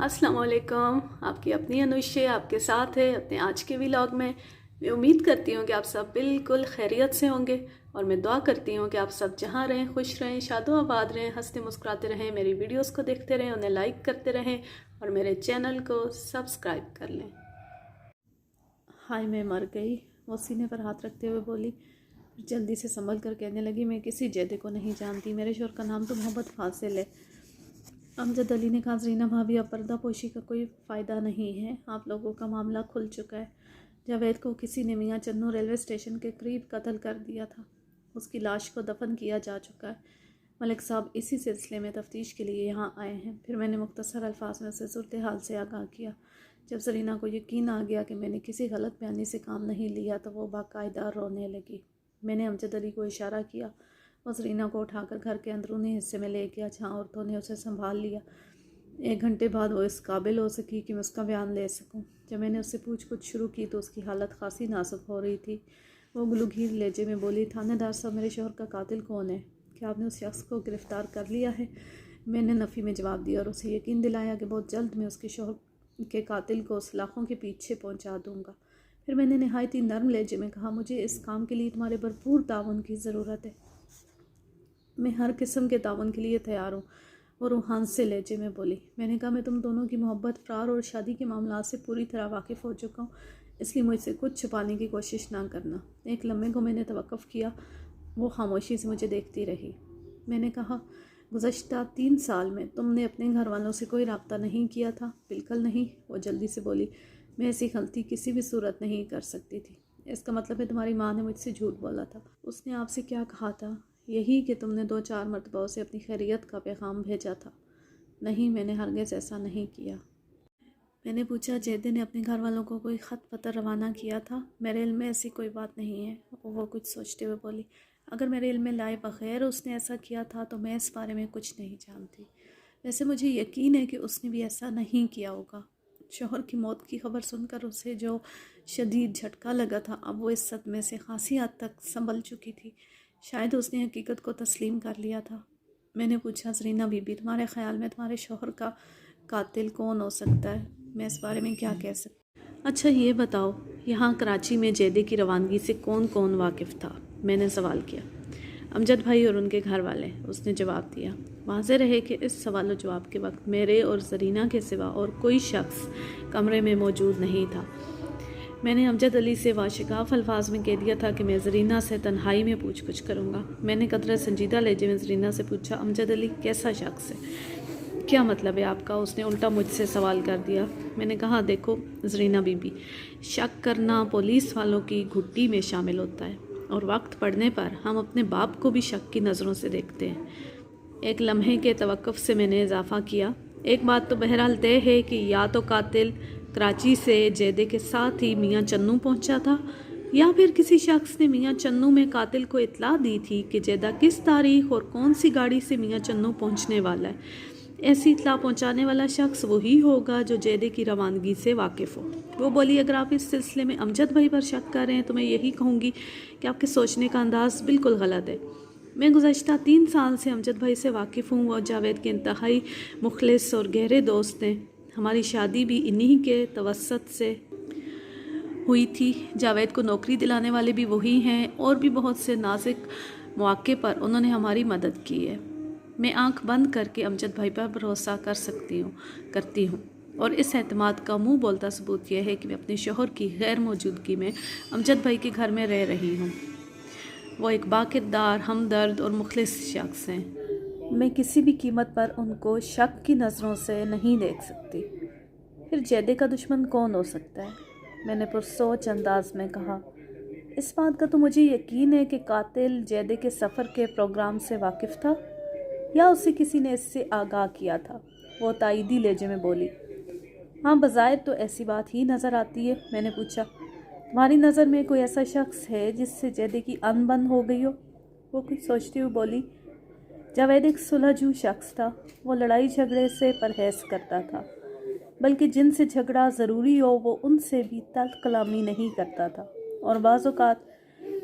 अस्सलाम वालेकुम। आपकी अपनी अनुष्य आपके साथ है अपने आज के व्लॉग में। मैं उम्मीद करती हूँ कि आप सब बिल्कुल खैरियत से होंगे और मैं दुआ करती हूँ कि आप सब जहाँ रहें खुश रहें, शादो आबाद रहें, हंसते मुस्कुराते रहें, मेरी वीडियोस को देखते रहें, उन्हें लाइक करते रहें और मेरे चैनल को सब्सक्राइब कर लें। हाय मैं मर गई, वो सीने पर हाथ रखते हुए बोली। जल्दी से संभल कर कहने लगी, मैं किसी जैदे को नहीं जानती, मेरे शोहर का नाम तो मोहम्मद फासिल है। अमजद अली ने कहा, ज़रीना भाभी अब पर्दापोशी का कोई फ़ायदा नहीं है, आप लोगों का मामला खुल चुका है। जावेद को किसी ने मियाँ चन्नू रेलवे स्टेशन के करीब कत्ल कर दिया था। उसकी लाश को दफन किया जा चुका है। मलिक साहब इसी सिलसिले में तफ्तीश के लिए यहाँ आए हैं। फिर मैंने मुख्तसर अल्फाज में उसे सूरत हाल से आगाह किया। जब ज़रीना को यकीन आ गया कि मैंने किसी गलत बयानी से काम नहीं लिया तो वो बाकायदा रोने लगी। मैंने अमजद अली को इशारा किया। वो ज़रीना को उठाकर घर के अंदरूनी हिस्से में ले गया, जहाँ औरतों ने उसे संभाल लिया। 1 घंटे बाद वो इस काबिल हो सकी कि मैं उसका बयान ले सकूं। जब मैंने उससे पूछ शुरू की तो उसकी हालत खासी नाजुक हो रही थी। वो गलूगीर लहजे में बोली, थानेदार साहब, मेरे शोहर का कातिल कौन है? क्या आपने उस शख्स को गिरफ़्तार कर लिया है? मैंने नफ़ी में जवाब दिया और उसे यकीन दिलाया कि बहुत जल्द मैं उसके शोहर के कातिल को सलाखों के पीछे पहुंचा दूंगा। फिर मैंने नहायत ही नरम लहजे में कहा, मुझे इस काम के लिए तुम्हारे भरपूर ताउन की ज़रूरत है। मैं हर किस्म के ताउन के लिए तैयार हूँ। और रूहान से लहजे में बोली। मैंने कहा, मैं तुम दोनों की मोहब्बत, फ़रार और शादी के मामला से पूरी तरह वाकिफ़ हो चुका हूँ, इसलिए मुझसे कुछ छुपाने की कोशिश ना करना। एक लम्हे को मैंने तवक्कुफ़ किया। वो खामोशी से मुझे देखती रही। मैंने कहा, गुज़श्ता 3 साल में तुमने अपने घर वालों से कोई रब्ता नहीं किया था? बिल्कुल नहीं। वो जल्दी से बोली, मैं ऐसी गलती किसी भी सूरत नहीं कर सकती थी। इसका मतलब है तुम्हारी माँ ने मुझसे झूठ बोला था। उसने आपसे क्या कहा था? यही कि तुमने 2-4 मरतबा उसे अपनी खैरियत का पैगाम भेजा था। नहीं, मैंने हरगिज़ ऐसा नहीं किया। मैंने पूछा, जैदे ने अपने घर वालों को कोई ख़त पत्र रवाना किया था? मेरे इल्म में ऐसी कोई बात नहीं है। वो कुछ सोचते हुए बोली, अगर मेरे इल्म में लाए बग़ैर उसने ऐसा किया था तो मैं इस बारे में कुछ नहीं जानती। वैसे मुझे यकीन है कि उसने भी ऐसा नहीं किया होगा। शौहर की मौत की खबर सुनकर उसे जो शदीद झटका लगा था, अब वो इस सदमे से खासी हद तक संभल चुकी थी। शायद उसने हकीकत को तस्लीम कर लिया था। मैंने पूछा, ज़रीना बीबी, तुम्हारे ख़्याल में तुम्हारे शौहर का कातिल कौन हो सकता है? मैं इस बारे में क्या कह सकती? अच्छा ये बताओ, यहाँ कराची में जैदे की रवानगी से कौन कौन वाकिफ़ था? मैंने सवाल किया। अमजद भाई और उनके घर वाले, उसने जवाब दिया। वाज़ेह रहे कि इस सवाल और जवाब के वक्त मेरे और ज़रीना के सिवा और कोई शख्स कमरे में मौजूद नहीं था। मैंने अमजद अली से वाशिकाफ अल्फाज में कह दिया था कि मैं ज़रीना से तन्हाई में पूछ करूँगा। मैंने कदर संजीदा लहजे में ज़रीना से पूछा, अमजद अली कैसा शख्स है? क्या मतलब है आपका? उसने उल्टा मुझसे सवाल कर दिया। मैंने कहा, देखो ज़रीना बीबी, शक करना पुलिस वालों की घुट्टी में शामिल होता है और वक्त पड़ने पर हम अपने बाप को भी शक की नज़रों से देखते हैं। एक लम्हे के तवक्कुफ़ से मैंने इजाफ़ा किया, एक बात तो बहरहाल तय है कि या तो कातिल कराची से जैदे के साथ ही मियाँ चन्नू पहुँचा था, या फिर किसी शख्स ने मियाँ चन्नू में कातिल को इत्तला दी थी कि जैदा किस तारीख और कौन सी गाड़ी से मियाँ चन्नू पहुँचने वाला है। ऐसी इत्तला पहुँचाने वाला शख्स वही होगा जो जैदे की रवानगी से वाकिफ़ हो। वो बोली, अगर आप इस सिलसिले में अमजद भाई पर शक कर रहे हैं तो मैं यही कहूँगी कि आपके सोचने का अंदाज़ बिल्कुल गलत है। मैं गुज़श्ता 3 साल से अमजद भाई से वाकिफ़ हूँ। और जावेद के इंतहाई मुखलिस और गहरे दोस्त हैं। हमारी शादी भी इन्हीं के तवस्सुत से हुई थी। जावेद को नौकरी दिलाने वाले भी वही हैं और भी बहुत से नाजुक मौके पर उन्होंने हमारी मदद की है। मैं आंख बंद करके अमजद भाई पर भरोसा करती हूँ और इस एतमाद का मुंह बोलता सबूत यह है कि मैं अपने शौहर की गैर मौजूदगी में अमजद भाई के घर में रह रही हूँ। वो एक बाकिरदार, हमदर्द और मुखलिस शख्स हैं। मैं किसी भी कीमत पर उनको शक की नज़रों से नहीं देख सकती। फिर जैदे का दुश्मन कौन हो सकता है? मैंने पुरसोच अंदाज में कहा। इस बात का तो मुझे यकीन है कि कातिल जैदे के सफ़र के प्रोग्राम से वाकिफ़ था या उसे किसी ने इससे आगाह किया था। वो ताईदी लहजे में बोली, हाँ, बज़ाहिर तो ऐसी बात ही नज़र आती है। मैंने पूछा, तुम्हारी नज़र में कोई ऐसा शख्स है जिससे जैदे की अनबन हो गई हो? वो कुछ सोचती हुई बोली, जावेद एक सुलझू शख्स था। वो लड़ाई झगड़े से परहेज़ करता था, बल्कि जिनसे झगड़ा ज़रूरी हो वो उनसे भी तल्ख़ कलामी नहीं करता था, और बाज़ औक़ात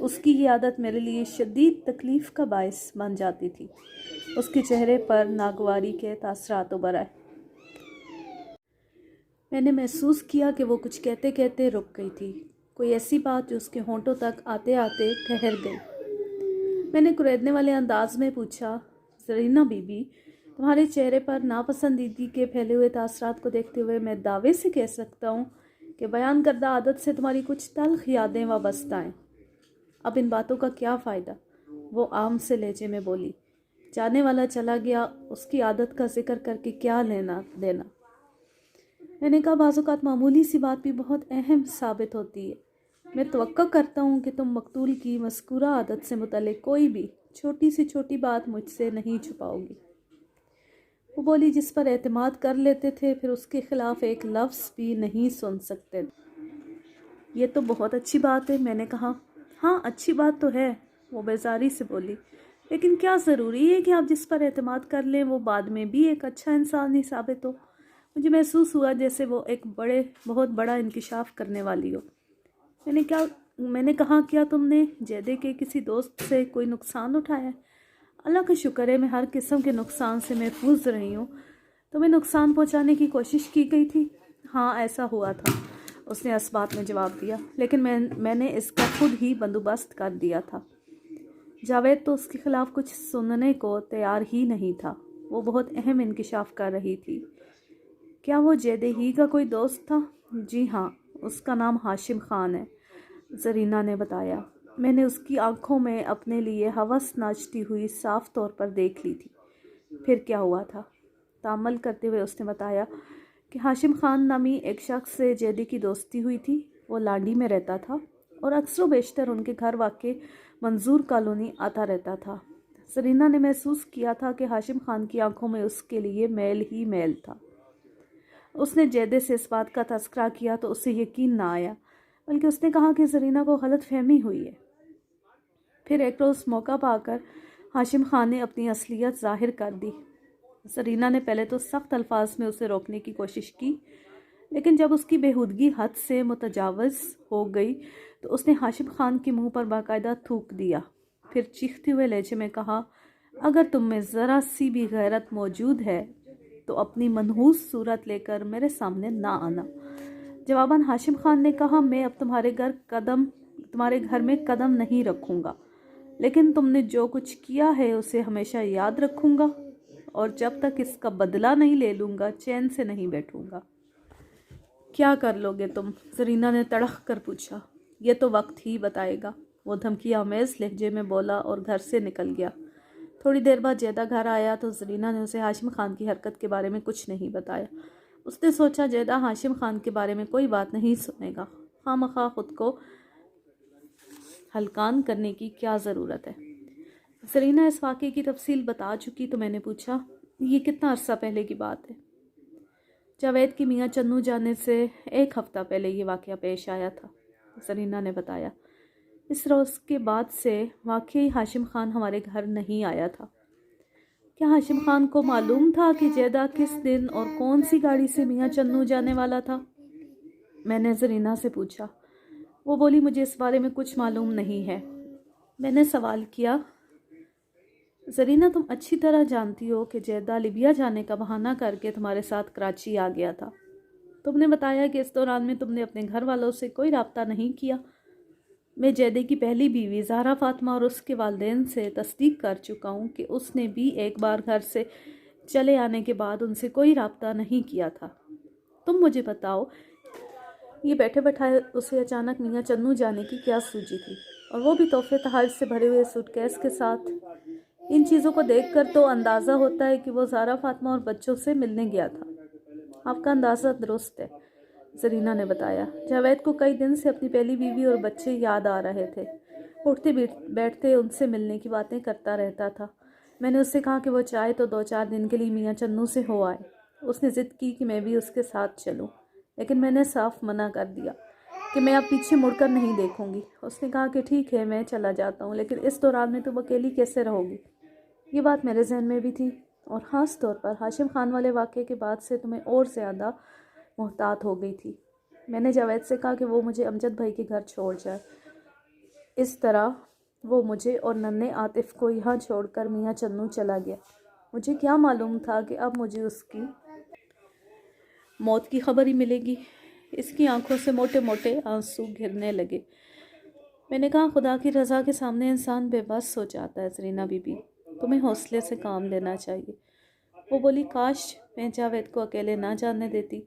उसकी ये आदत मेरे लिए शदीद तकलीफ़ का बायस बन जाती थी। उसके चेहरे पर नागवारी के तासरात उभर आए। मैंने महसूस किया कि वो कुछ कहते कहते रुक गई थी, कोई ऐसी बात जो उसके होंठों तक आते आते ठहर गई। मैंने कुरेदने वाले अंदाज में पूछा, ज़रीना बीबी, तुम्हारे चेहरे पर नापसंदीदगी के फैले हुए तासरात को देखते हुए मैं दावे से कह सकता हूँ कि बयान करदा आदत से तुम्हारी कुछ तल्ख यादें वाबस्ता हैं। अब इन बातों का क्या फ़ायदा? वो आम से लहजे में बोली। जाने वाला चला गया, उसकी आदत का जिक्र करके क्या लेना देना। मैंने कहा, बाज़-औक़ात मामूली सी बात भी बहुत अहम साबित होती है। मैं तवक्को करता हूँ कि तुम मकतूल की मज़कूरा आदत से मुतल्लिक़ कोई भी छोटी से छोटी बात मुझसे नहीं छुपाओगी। वो बोली, जिस पर एतमाद कर लेते थे फिर उसके ख़िलाफ़ एक लफ्ज़ भी नहीं सुन सकते। ये तो बहुत अच्छी बात है। मैंने कहा, हाँ अच्छी बात तो है, वो बेजारी से बोली, लेकिन क्या ज़रूरी है कि आप जिस पर एतमाद कर लें वो बाद में भी एक अच्छा इंसान ही साबित हो। मुझे महसूस हुआ जैसे वो एक बहुत बड़ा इंकिशाफ करने वाली हो। मैंने कहा, क्या तुमने जैदे के किसी दोस्त से कोई नुकसान उठाया? अल्लाह का शुक्र है मैं हर किस्म के नुकसान से महफूज रही हूँ। तुम्हें नुकसान पहुँचाने की कोशिश की गई थी? हाँ ऐसा हुआ था, उसने इस्बात में जवाब दिया, लेकिन मैंने इसका खुद ही बंदोबस्त कर दिया था। जावेद तो उसके ख़िलाफ़ कुछ सुनने को तैयार ही नहीं था। वो बहुत अहम इंकिशाफ कर रही थी। क्या वो जैदे ही का कोई दोस्त था? जी हाँ, उसका नाम हाशिम ख़ान है, ज़रीना ने बताया। मैंने उसकी आंखों में अपने लिए हवस नाचती हुई साफ तौर पर देख ली थी। फिर क्या हुआ था? तामल करते हुए उसने बताया कि हाशिम ख़ान नामी एक शख्स से जैदी की दोस्ती हुई थी। वो लाडी में रहता था और अक्सर बेशतर उनके घर वाक़े मंजूर कॉलोनी आता रहता था। ज़रीना ने महसूस किया था कि हाशिम ख़ान की आंखों में उसके लिए मैल ही मैल था। उसने जैदे से इस बात का तज़किरा किया तो उसे यकीन ना आया, बल्कि उसने कहा कि ज़रीना को गलत फहमी हुई है। फिर एक रोज़ मौका पाकर हाशिम ख़ान ने अपनी असलियत ज़ाहिर कर दी। ज़रीना ने पहले तो सख्त अल्फाज में उसे रोकने की कोशिश की, लेकिन जब उसकी बेहूदगी हद से मुतजावज़ हो गई तो उसने हाशिम ख़ान के मुंह पर बाकायदा थूक दिया। फिर चीखते हुए लहजे में कहा, अगर तुम में ज़रा सी भी गैरत मौजूद है तो अपनी मनहूस सूरत लेकर मेरे सामने ना आना। जवाबन हाशिम ख़ान ने कहा, मैं अब तुम्हारे घर में कदम नहीं रखूँगा, लेकिन तुमने जो कुछ किया है उसे हमेशा याद रखूँगा और जब तक इसका बदला नहीं ले लूँगा चैन से नहीं बैठूँगा। क्या कर लोगे तुम? ज़रीना ने तड़क कर पूछा। ये तो वक्त ही बताएगा, वो धमकी आमेज़ लहजे में बोला और घर से निकल गया। थोड़ी देर बाद जैदा घर आया तो ज़रीना ने उसे हाशिम ख़ान की हरकत के बारे में कुछ नहीं बताया। उसने सोचा, जैदा हाशिम ख़ान के बारे में कोई बात नहीं सुनेगा, खामखा ख़ुद को हलकान करने की क्या ज़रूरत है। ज़रीना इस वाक़े की तफसील बता चुकी तो मैंने पूछा, ये कितना अरसा पहले की बात है? जावेद की मियाँ चन्नू जाने से 1 हफ़्ता पहले ये वाक़या पेश आया था, ज़रीना ने बताया। इस रोज़ के बाद से वाकई हाशिम ख़ान हमारे घर नहीं आया था। क्या हाशिम ख़ान को मालूम था कि जैदा किस दिन और कौन सी गाड़ी से मियाँ चन्नू जाने वाला था? मैंने ज़रीना से पूछा। वो बोली, मुझे इस बारे में कुछ मालूम नहीं है। मैंने सवाल किया, ज़रीना तुम अच्छी तरह जानती हो कि जैदा लिबिया जाने का बहाना करके तुम्हारे साथ कराची आ गया था। तुमने बताया कि इस दौरान में तुमने अपने घर वालों से कोई रब्ता नहीं किया। मैं जैदे की पहली बीवी ज़हरा फ़ातिमा और उसके वालिदैन से तस्दीक कर चुका हूँ कि उसने भी एक बार घर से चले आने के बाद उनसे कोई रब्ता नहीं किया था। तुम मुझे बताओ, ये बैठे बैठाए उसे अचानक मियाँ चन्नू जाने की क्या सूझी थी, और वो भी तोहफे तहाइफ से भरे हुए सूटकेस के साथ? इन चीज़ों को देखकर तो अंदाज़ा होता है कि वो ज़हरा फ़ातिमा और बच्चों से मिलने गया था। आपका अंदाज़ा दुरुस्त है, ज़रीना ने बताया। जावेद को कई दिन से अपनी पहली बीवी और बच्चे याद आ रहे थे। उठते बैठते उनसे मिलने की बातें करता रहता था। मैंने उससे कहा कि वो चाहे तो 2-4 दिन के लिए मियाँ चन्नू से हो आए। उसने ज़िद की कि मैं भी उसके साथ चलूं, लेकिन मैंने साफ मना कर दिया कि मैं अब पीछे मुड़कर नहीं देखूंगी। उसने कहा कि ठीक है, मैं चला जाता हूँ, लेकिन इस दौरान में तुम अकेली कैसे रहोगी? ये बात मेरे जहन में भी थी, और ख़ास तौर पर हाशिम ख़ान वाले वाक़े के बाद से तुम्हें और ज़्यादा मोहतात हो गई थी। मैंने जावेद से कहा कि वो मुझे अमजद भाई के घर छोड़ जाए। इस तरह वो मुझे और नन्हे आतिफ़ को यहाँ छोड़कर मियाँ चन्नू चला गया। मुझे क्या मालूम था कि अब मौत की खबर ही मिलेगी। इसकी आंखों से मोटे मोटे आंसू गिरने लगे। मैंने कहा, खुदा की रज़ा के सामने इंसान बेबस हो जाता है ज़रीना बीबी, तुम्हें हौसले से काम लेना चाहिए। वो बोली, काश मैं जावेद को अकेले ना जाने देती।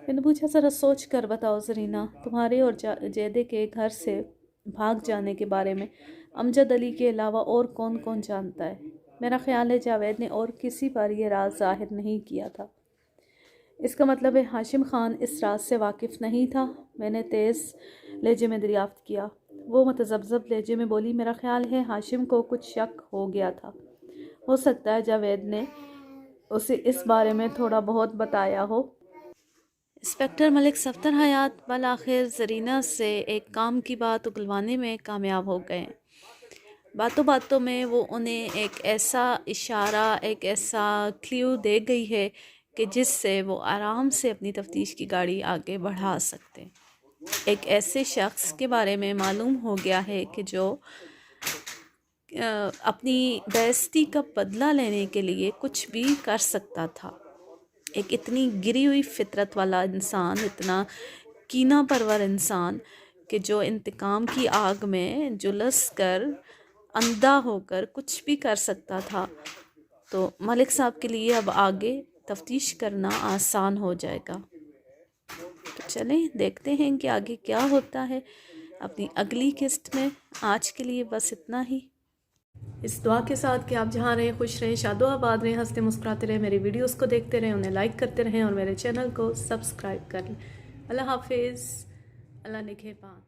मैंने पूछा, ज़रा सोच कर बताओ ज़रीना, तुम्हारे और जैदे के घर से भाग जाने के बारे में अमजद अली के अलावा और कौन कौन जानता है? मेरा ख्याल है जावेद ने और किसी पर यह राज जाहिर नहीं किया था। इसका मतलब है हाशिम खान इस राज से वाकिफ़ नहीं था। मैंने तेज़ लहजे में दरियाफ्त किया। वो मतज़ब्ज़ब लहजे में बोली, मेरा ख्याल है हाशिम को कुछ शक हो गया था। हो सकता है जावेद ने उसे इस बारे में थोड़ा बहुत बताया हो। इंस्पेक्टर मलिक सफ्तर हयात बल आखिर ज़रीना से एक काम की बात उगलवाने में कामयाब हो गए। बातों बातों में वो उन्हें एक ऐसा इशारा, एक ऐसा क्ल्यू दे गई है कि जिससे वो आराम से अपनी तफ्तीश की गाड़ी आगे बढ़ा सकते। एक ऐसे शख्स के बारे में मालूम हो गया है कि जो अपनी बेइज्जती का बदला लेने के लिए कुछ भी कर सकता था। एक इतनी गिरी हुई फितरत वाला इंसान, इतना कीना परवर इंसान कि जो इंतकाम की आग में झुलस कर अंधा होकर कुछ भी कर सकता था। तो मलिक साहब के लिए अब आगे तफ्तीश करना आसान हो जाएगा। तो चलें देखते हैं कि आगे क्या होता है अपनी अगली किस्त में। आज के लिए बस इतना ही, इस दुआ के साथ कि आप जहाँ रहें खुश रहें, शादो आबाद रहें, हंसते मुस्कुराते रहें, मेरी वीडियोस को देखते रहें, उन्हें लाइक करते रहें और मेरे चैनल को सब्सक्राइब कर लें। अल्लाह हाफिज़, अल्लाह निगहबान।